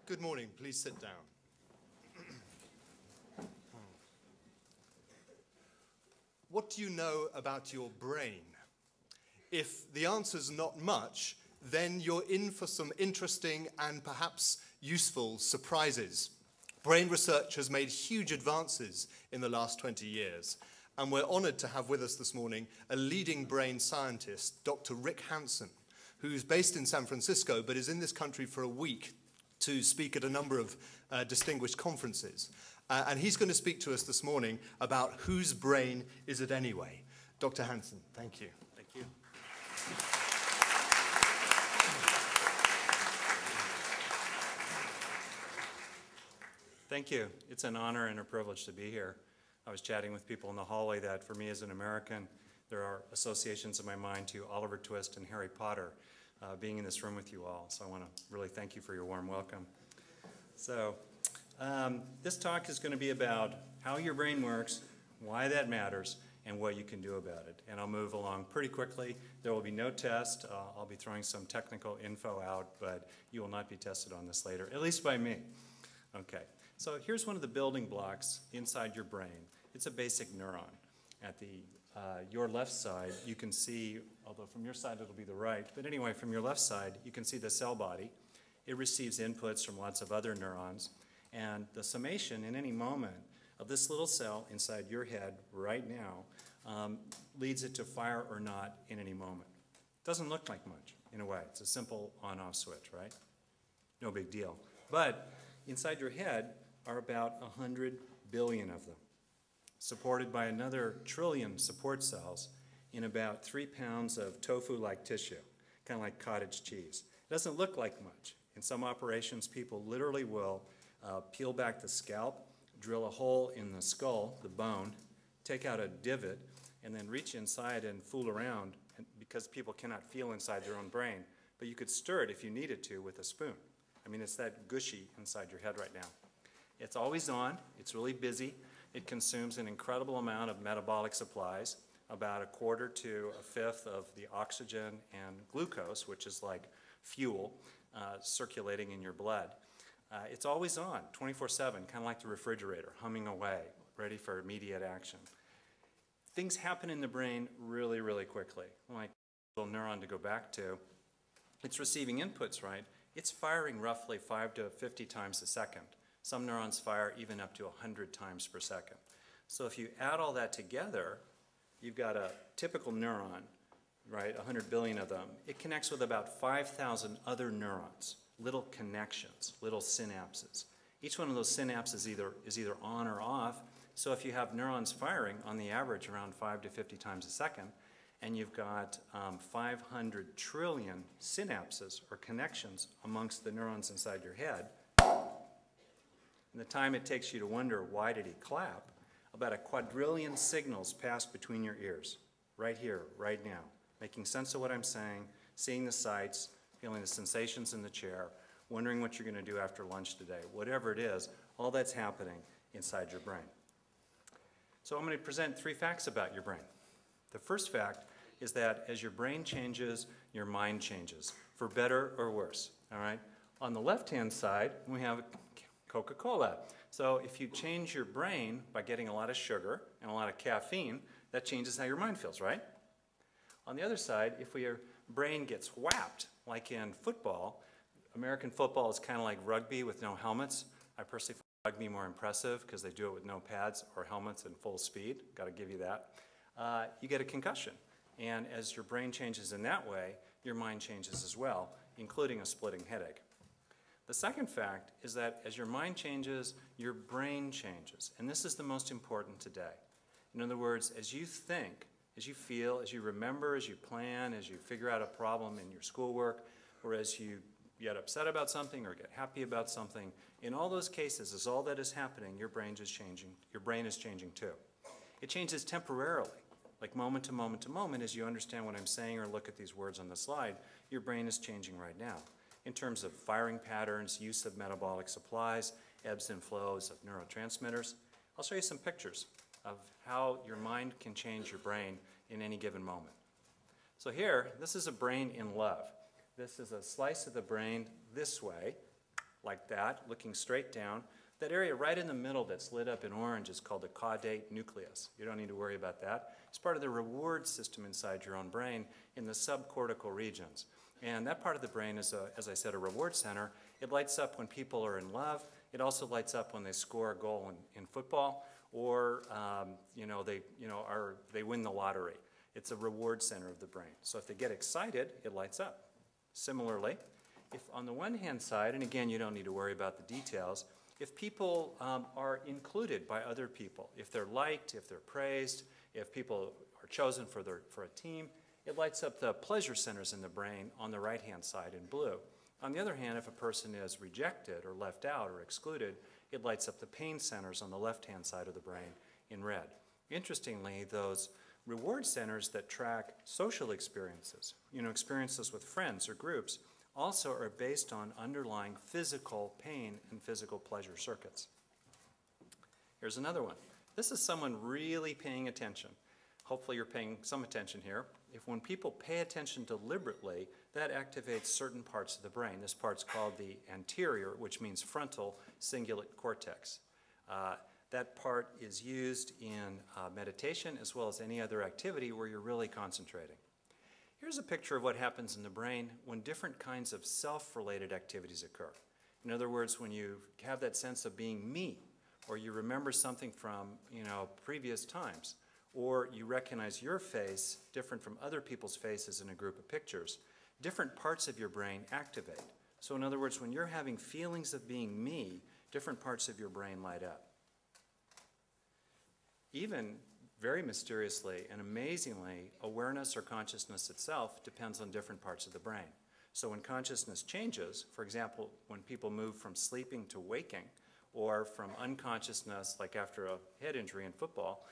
Good morning. Please sit down. What do you know about your brain? If the answer's not much, then you're in for some interesting and perhaps useful surprises. Brain research has made huge advances in the last 20 years, and we're honored to have with us this morning a leading brain scientist, Dr. Rick Hanson, who's based in San Francisco but is in this country for a week to speak at a number of distinguished conferences. And he's going to speak to us this morning about whose brain is it anyway. Dr. Hanson, thank you. Thank you. Thank you. It's an honor and a privilege to be here. I was chatting with people in the hallway that for me as an American, there are associations in my mind to Oliver Twist and Harry Potter being in this room with you all. So I want to really thank you for your warm welcome. So this talk is going to be about how your brain works, why that matters, and what you can do about it. And I'll move along pretty quickly. There will be no test. I'll be throwing some technical info out, but you will not be tested on this later, at least by me. Okay, so here's one of the building blocks inside your brain. It's a basic neuron. At your left side, you can see, although from your side it'll be the right, but anyway, from your left side, you can see the cell body. It receives inputs from lots of other neurons, and the summation in any moment of this little cell inside your head right now leads it to fire or not in any moment. Doesn't look like much in a way. It's a simple on-off switch, right? No big deal. But inside your head are about 100 billion of them, supported by another trillion support cells in about 3 pounds of tofu-like tissue, kind of like cottage cheese. It doesn't look like much. In some operations, people literally will peel back the scalp, drill a hole in the skull, the bone, take out a divot, and then reach inside and fool around because people cannot feel inside their own brain. But you could stir it if you needed to with a spoon. I mean, it's that gushy inside your head right now. It's always on. It's really busy. It consumes an incredible amount of metabolic supplies, about 1/4 to 1/5 of the oxygen and glucose, which is like fuel, circulating in your blood. It's always on, 24/7, kind of like the refrigerator, humming away, ready for immediate action. Things happen in the brain really, really quickly. Like a little neuron to go back to, it's receiving inputs, right? It's firing roughly 5 to 50 times a second. Some neurons fire even up to 100 times per second. So if you add all that together, you've got a typical neuron, right, 100 billion of them. It connects with about 5,000 other neurons, little connections, little synapses. Each one of those synapses is either on or off. So if you have neurons firing on the average around 5 to 50 times a second, and you've got 500 trillion synapses or connections amongst the neurons inside your head, and the time it takes you to wonder, why did he clap, about 1 quadrillion signals pass between your ears, right here, right now, making sense of what I'm saying, seeing the sights, feeling the sensations in the chair, wondering what you're going to do after lunch today. Whatever it is, all that's happening inside your brain. So I'm going to present 3 facts about your brain. The first fact is that as your brain changes, your mind changes, for better or worse, all right? On the left-hand side, we have Coca-Cola. So if you change your brain by getting a lot of sugar and a lot of caffeine, that changes how your mind feels, right? On the other side, if your brain gets whapped, like in football, American football is kind of like rugby with no helmets. I personally find rugby more impressive because they do it with no pads or helmets and full speed. Got to give you that. You get a concussion. And as your brain changes in that way, your mind changes as well, including a splitting headache. The second fact is that as your mind changes, your brain changes. And this is the most important today. In other words, as you think, as you feel, as you remember, as you plan, as you figure out a problem in your schoolwork, or as you get upset about something or get happy about something, in all those cases, as all that is happening, your brain is changing. Your brain is changing too. It changes temporarily, like moment to moment to moment, as you understand what I'm saying or look at these words on the slide. Your brain is changing right now, in terms of firing patterns, use of metabolic supplies, ebbs and flows of neurotransmitters. I'll show you some pictures of how your mind can change your brain in any given moment. So here, this is a brain in love. This is a slice of the brain this way, like that, looking straight down. That area right in the middle that's lit up in orange is called the caudate nucleus. You don't need to worry about that. It's part of the reward system inside your own brain in the subcortical regions. And that part of the brain is, as I said, a reward center. It lights up when people are in love. It also lights up when they score a goal in football, or they win the lottery. It's a reward center of the brain. So if they get excited, it lights up. Similarly, if on the one hand side, and again, you don't need to worry about the details, if people are included by other people, if they're liked, if they're praised, if people are chosen for a team, it lights up the pleasure centers in the brain on the right-hand side in blue. On the other hand, if a person is rejected or left out or excluded, it lights up the pain centers on the left-hand side of the brain in red. Interestingly, those reward centers that track social experiences, experiences with friends or groups, also are based on underlying physical pain and physical pleasure circuits. Here's another one. This is someone really paying attention. Hopefully you're paying some attention here. When people pay attention deliberately, that activates certain parts of the brain. This part's called the anterior, which means frontal cingulate cortex. That part is used in meditation as well as any other activity where you're really concentrating. Here's a picture of what happens in the brain when different kinds of self-related activities occur. In other words, when you have that sense of being me, or you remember something from previous times, or you recognize your face different from other people's faces in a group of pictures, different parts of your brain activate. So in other words, when you're having feelings of being me, different parts of your brain light up. Even very mysteriously and amazingly, awareness or consciousness itself depends on different parts of the brain. So when consciousness changes, for example, when people move from sleeping to waking, or from unconsciousness, like after a head injury in football,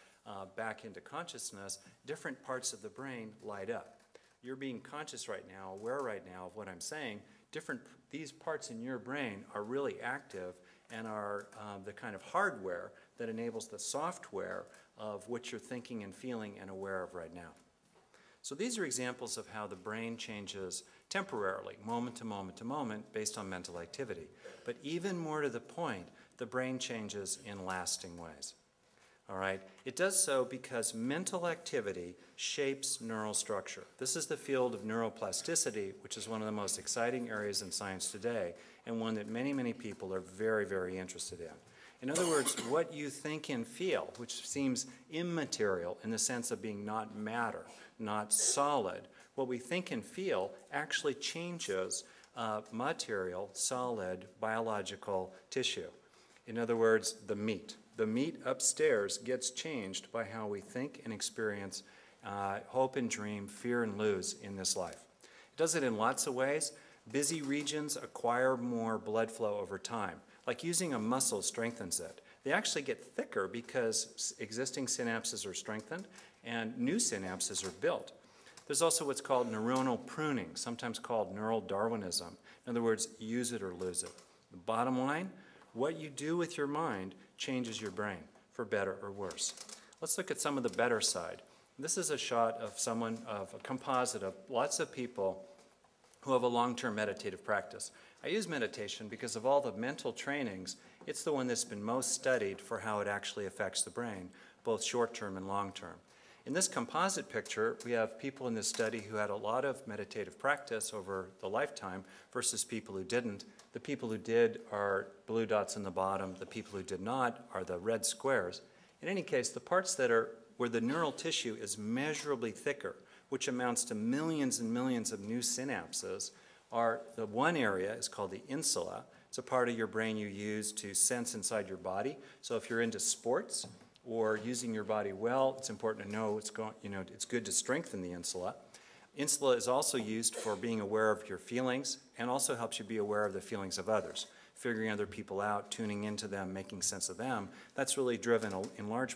back into consciousness, different parts of the brain light up. You're being conscious right now, aware right now of what I'm saying. These parts in your brain are really active and are the kind of hardware that enables the software of what you're thinking and feeling and aware of right now. So these are examples of how the brain changes temporarily, moment to moment to moment, based on mental activity. But even more to the point, the brain changes in lasting ways. All right? It does so because mental activity shapes neural structure. This is the field of neuroplasticity, which is one of the most exciting areas in science today, and one that many, many people are very, very interested in. In other words, what you think and feel, which seems immaterial in the sense of being not matter, not solid, what we think and feel actually changes material, solid, biological tissue. In other words, the meat. The meat upstairs gets changed by how we think and experience hope and dream, fear and lose in this life. It does it in lots of ways. Busy regions acquire more blood flow over time. Like using a muscle strengthens it. They actually get thicker because existing synapses are strengthened and new synapses are built. There's also what's called neuronal pruning, sometimes called neural Darwinism. In other words, use it or lose it. The bottom line, what you do with your mind changes your brain, for better or worse. Let's look at some of the better side. This is a shot of a composite of lots of people who have a long-term meditative practice. I use meditation because of all the mental trainings, it's the one that's been most studied for how it actually affects the brain, both short-term and long-term. In this composite picture, we have people in this study who had a lot of meditative practice over the lifetime versus people who didn't. The people who did are blue dots in the bottom. The people who did not are the red squares. In any case, the parts that are where the neural tissue is measurably thicker, which amounts to millions and millions of new synapses, are the one area is called the insula. It's a part of your brain you use to sense inside your body. So if you're into sports or using your body well, it's important to know it's good to strengthen the insula. Insula is also used for being aware of your feelings and also helps you be aware of the feelings of others, figuring other people out, tuning into them, making sense of them. That's really driven in large